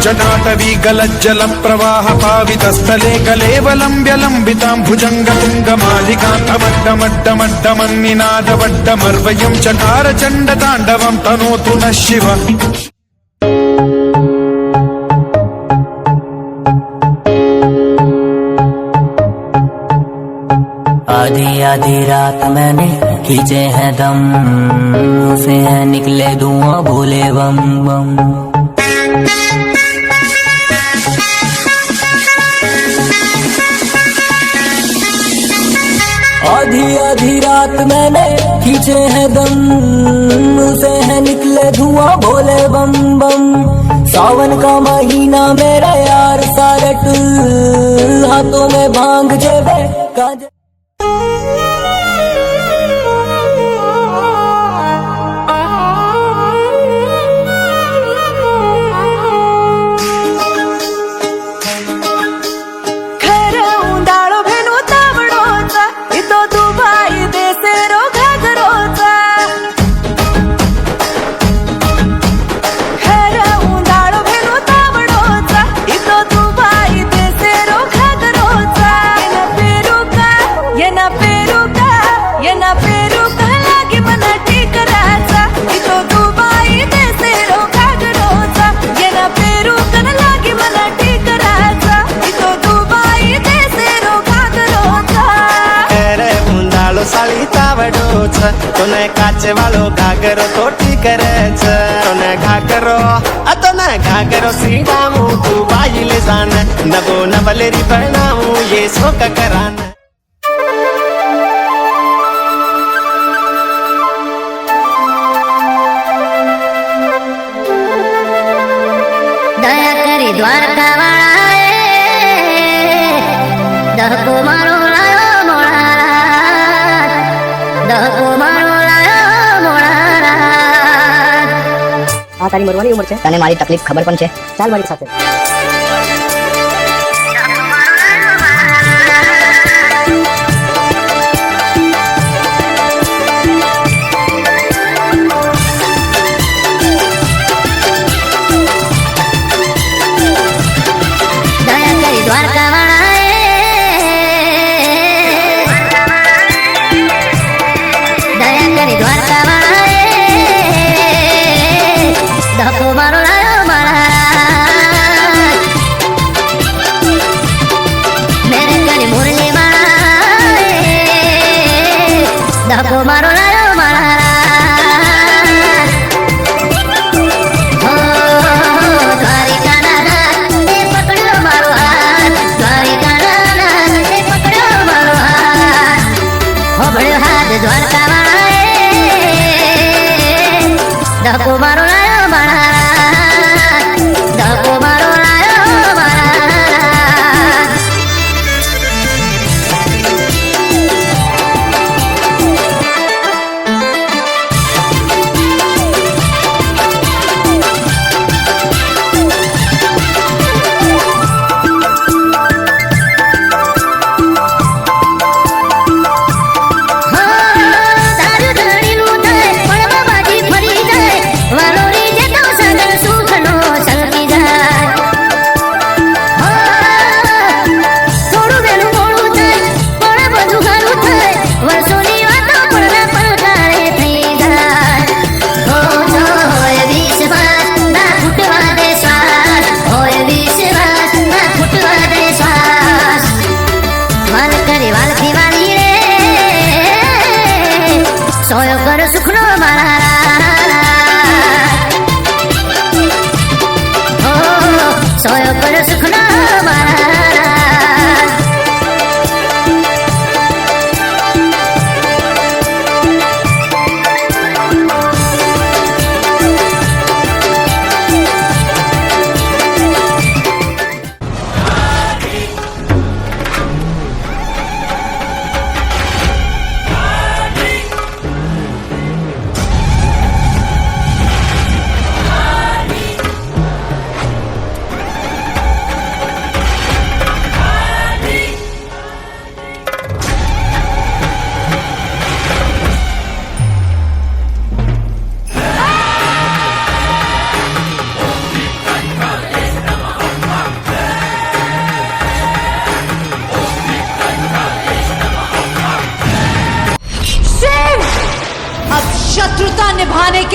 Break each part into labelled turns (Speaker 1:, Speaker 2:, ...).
Speaker 1: जटाटवी गलज्जल प्रवाह पावितस्थले कलेवलम्ब्यलम्बितां भुजङ्गतुङ्गमालिकान्तमड्डमड्डमड्डमन्निनादवड्डमर्वयं चकार चण्डताण्डवं तनोतु नः शिव।
Speaker 2: आधी आधी रात मैंने खींचे हैं दम, से हैं निकले धुआं भोले बम बम। आधी आधी रात मैंने खींचे हैं दम, से हैं निकले धुआं भोले बम बम। सावन का महीना मेरा यार सारट, हाथों में भांग जेबे काज।
Speaker 3: तोने काचे वालो घाघरो तो ठीक करे तोने घाघरो तोने घाघरो सीधामू तू बाइले जान नबो नबलेरी बनामू ये शोक करान।
Speaker 4: दया करी द्वारका वाला दहको मारो लायो मोड़ा, दहको मारो लायो मोड़ा।
Speaker 5: આ તારી મરવાની ઉંમર છે, તને મારી તકલીફ ખબર પણ છે, ચાલ મારી સાથે।
Speaker 4: દયા કરી દ્વારકા વાળા દયા કરી દ્વારકા વાળા ધક્કો મારો લાયો મારા, મેરે કરી મુરલી વાળા ધક્કો મારો લાયો મારા। દ્વારકા વાળા ધક્કો મારો લાયો મારા, ધક્કો મારો લાયો મારા। દારૂ ધણીનું થાય પણ બાબાજી ફરી જાય વાલો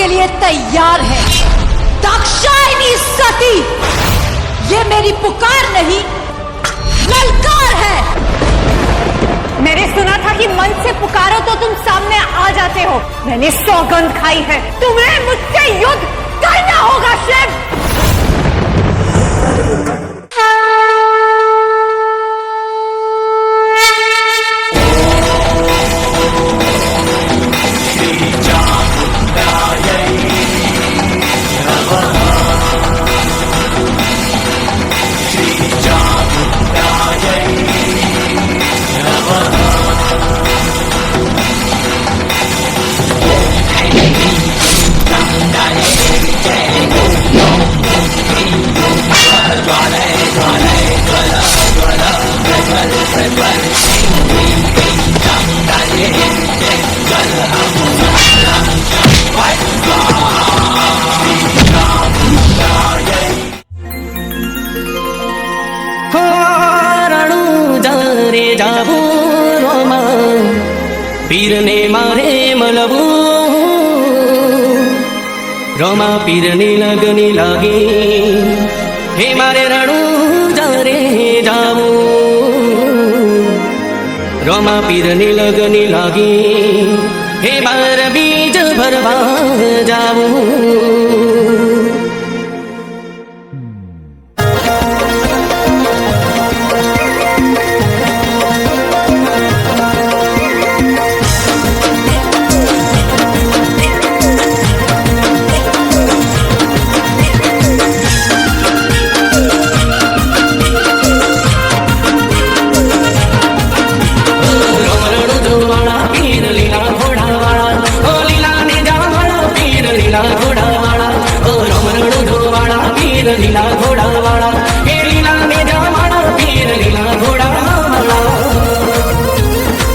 Speaker 6: के लिए तैयार है। दाक्षायणी सती, ये मेरी पुकार नहीं ललकार है। मैंने सुना था कि मन से पुकारो तो तुम सामने आ जाते हो। मैंने सौगंध खाई है, तुम्हें मुझसे युद्ध करना होगा शिव।
Speaker 7: પીરને મારે મળવું, રોમા પીરને લગની લાગે, હે મારે રણું જારે જાવું, રોમા પીરને લગની લાગે, હે બાર બીજ ભરવા જાવું. લીલા ઘોડાવાળા, હે લીલા ને જાવાળા, પીર લીલા ઘોડાવાળા,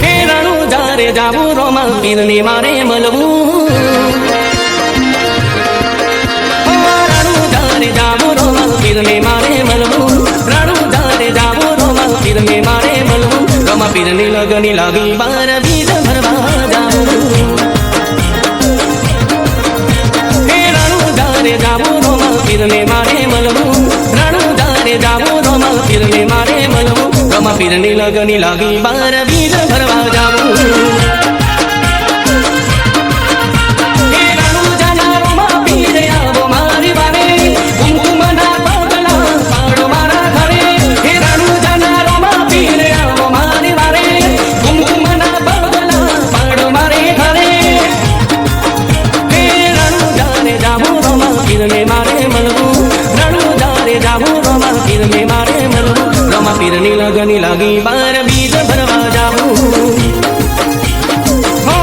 Speaker 7: હે રણું જારે જાવું, રોમા પીરને મારે મળવું, રણું જારે જાવું, રોમા પીરને મારે મળવું, રણું જારે જાવું, રોમા પીરને મારે મળવું, રોમા પીરની લગની લાગી, બાર બીજ ભરવા જાવું, હે રણું જારે જાવું, રોમા પીરને મારે મળવું, રણું જારે જાવું, રોમા પીરને મારે મળવું, રોમા પીરની લગની લાગી, બાર બીજ ભરવા જાવું, હે રણું જાના રોમા પીર આવો મારી વારે, કુમકુમના પગલા પાડો મારા ઘરે, હે રણું જાના રોમા પીર આવો મારી વારે, કુમકુમના પગલા પાડો મારે ઘરે, હે રણું જારે જાવું, રોમા પીરને મારે મળવું, રણું જારે જાવું, રોમા પીરને મારે મળવું, રોમા પીરની લગની લાગી, બાર બીજ ભરવા જાવું, હો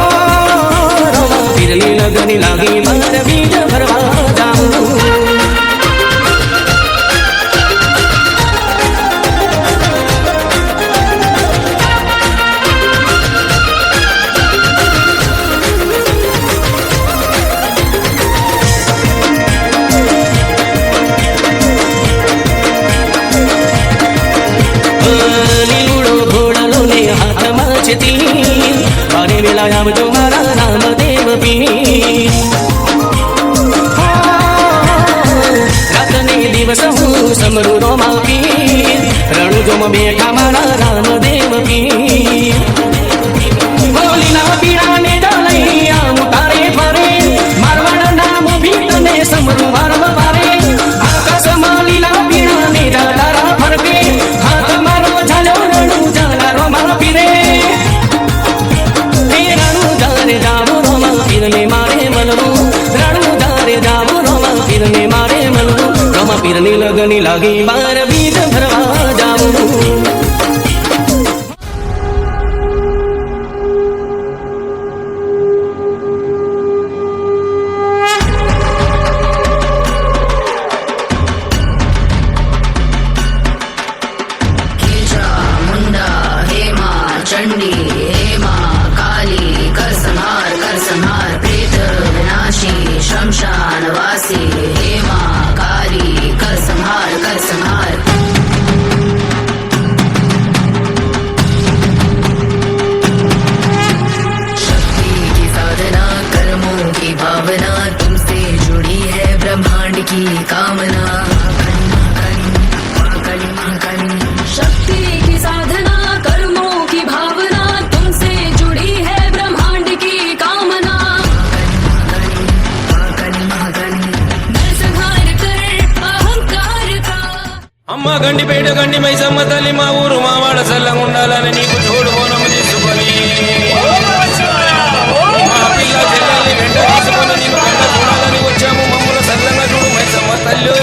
Speaker 7: રોમા પીરની લગની લાગી, બાર બીજ ભરવા જાવું. લીલુડો ઘોડાલો ને હાથમાં છે તીર, મારે વેલા આવજો મારા રામદેવ પીર, રાતને દિવસ હું સમરું રોમા પીર, રણુજોમ બેઠા મારા રામદેવ પીર, હોલીના પીડાને ડાલઈ આવું તારે ફરે, મારવાડ નામ ભીતને સમરું મારવા વારે, આકાશમાં લીલા પીડાને ડાલા ફરકે, હાથ મારો ઝાલો રણું ઝાલા રોમા પીરે, હે રણું જારે જાવું, રોમા પીરને મારે મળવું, રણું જારે જાવું, રોમા પીરને મારે મળવું, રોમા પીરની લગની લાગી, બાર બીજ ભરવા જાવું.
Speaker 8: चंडी हे मां काली, कर संहार प्रेत विनाशी, शमशान वासी, हे मां काली, कर संहार शक्ति की साधना, कर्मों की भावना, तुम
Speaker 9: అమ్మ గండిపేట గండి మైసమ్మ తల్లి మా ఊరు మా వాడ చల్లంగా ఉండాలని నీకు చూడు బోనము తీసుకొని మా పిల్ల చెల్లెల్ని వెంట తీసుకొని నీకు కంట చూడాలని వచ్చాము మమ్మల్ని చల్లంగా చూడు మైసమ్మ తల్లి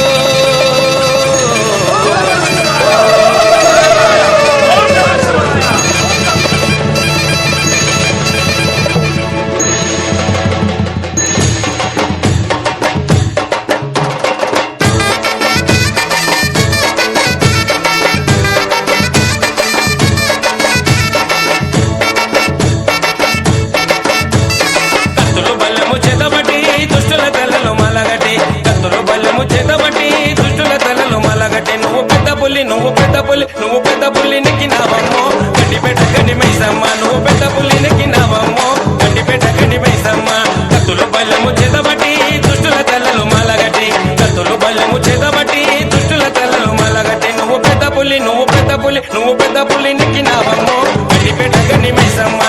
Speaker 9: కత్తులు బల్లెము చేతబట్టి దుష్టుల తలలో మలగట్టి కత్తులు బల్లెము చేతబట్టి దుష్టుల తలలో మలగట్టి నువ్వు పెద్ద పుల్లి నువ్వు పెద్ద పుల్లి నువ్వు పెద్ద పుల్లి నెక్కినావమ్మో గండిపేట గండి మైసమ్మ నువ్వు పెద్ద పుల్లి నెక్కినావమ్మో గండిపేట గండి మైసమ్మ కత్తులు బల్లెము చేతబట్టి దుష్టుల తలలో మలగట్టి కత్తులు బల్లెము చేతబట్టి దుష్టుల తలలో మలగట్టి నువ్వు పెద్ద పుల్లి నువ్వు పెద్ద పుల్లి నువ్వు పెద్ద పుల్లి నెక్కినావమ్మో గండిపేట గండి మైసమ్మ